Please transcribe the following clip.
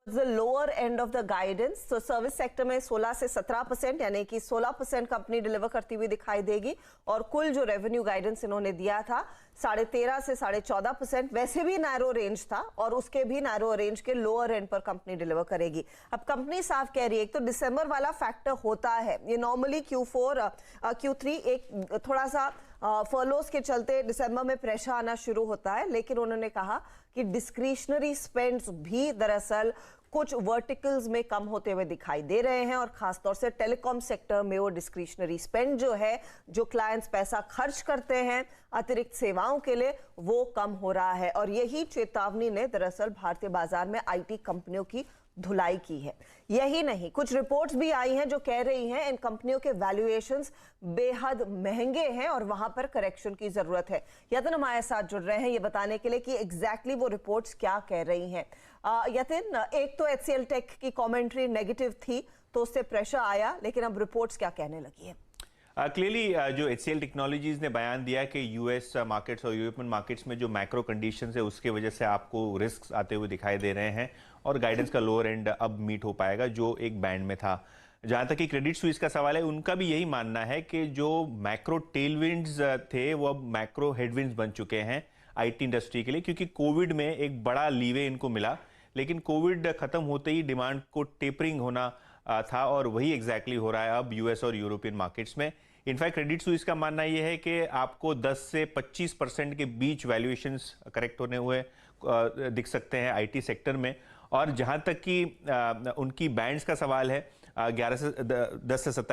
The lower end of the guidance, तो service sector में 16 से 17% यानी कि 16% कंपनी डिलीवर करती हुई दिखाई देगी और कुल जो रेवेन्यू गाइडेंस इन्होंने दिया था 13.5 से 14.5%, वैसे भी नैरो रेंज था और उसके भी नैरो रेंज के लोअर एंड पर कंपनी डिलीवर करेगी। अब कंपनी साफ कह रही है, एक तो दिसंबर वाला फैक्टर होता है, ये नॉर्मली Q4 Q3 एक थोड़ा सा फर्लोस के चलते दिसंबर में प्रेशर आना शुरू होता है, लेकिन उन्होंने कहा कि डिस्क्रिशनरी स्पेंड्स भी दरअसल कुछ वर्टिकल्स में कम होते हुए दिखाई दे रहे हैं और खासतौर से टेलीकॉम सेक्टर में वो डिस्क्रिशनरी स्पेंड जो है, जो क्लाइंट्स पैसा खर्च करते हैं अतिरिक्त सेवाओं के लिए, वो कम हो रहा है। और यही चेतावनी ने दरअसल भारतीय बाजार में आईटी कंपनियों की धुलाई की है। यही नहीं, कुछ रिपोर्ट्स भी आई हैं जो कह रही हैं इन कंपनियों के वैल्यूएशंस बेहद महंगे हैं और वहां पर करेक्शन की जरूरत है। यतिन हमारे साथ जुड़ रहे हैं ये बताने के लिए कि एग्जैक्टली वो रिपोर्ट्स क्या कह रही हैं। यतिन, एक तो HCL टेक की कमेंट्री नेगेटिव थी तो उससे प्रेशर आया, लेकिन अब रिपोर्ट्स क्या कहने लगी है? क्लियरली जो HCL टेक्नोलॉजीज ने बयान दिया कि यूएस मार्केट्स और यूरोपियन मार्केट्स में जो मैक्रो कंडीशंस है उसके वजह से आपको रिस्क आते हुए दिखाई दे रहे हैं और गाइडेंस का लोअर एंड अब मीट हो पाएगा जो एक बैंड में था। जहां तक कि क्रेडिट स्विस का सवाल है, उनका भी यही मानना है कि जो मैक्रो टेलविंड्स थे वो अब मैक्रो हेडविंड्स बन चुके हैं आईटी इंडस्ट्री के लिए, क्योंकि कोविड में एक बड़ा लीवे इनको मिला, लेकिन कोविड खत्म होते ही डिमांड को टेपरिंग होना था और वही एग्जैक्टली हो रहा है अब यूएस और यूरोपियन मार्केट्स में। इनफैक्ट क्रेडिट स्विस का मानना यह है कि आपको 10 से 25% के बीच वैल्यूएशंस करेक्ट होने हुए दिख सकते हैं आईटी सेक्टर में। और जहां तक कि उनकी बैंड्स का सवाल है, 11 से 10 से 27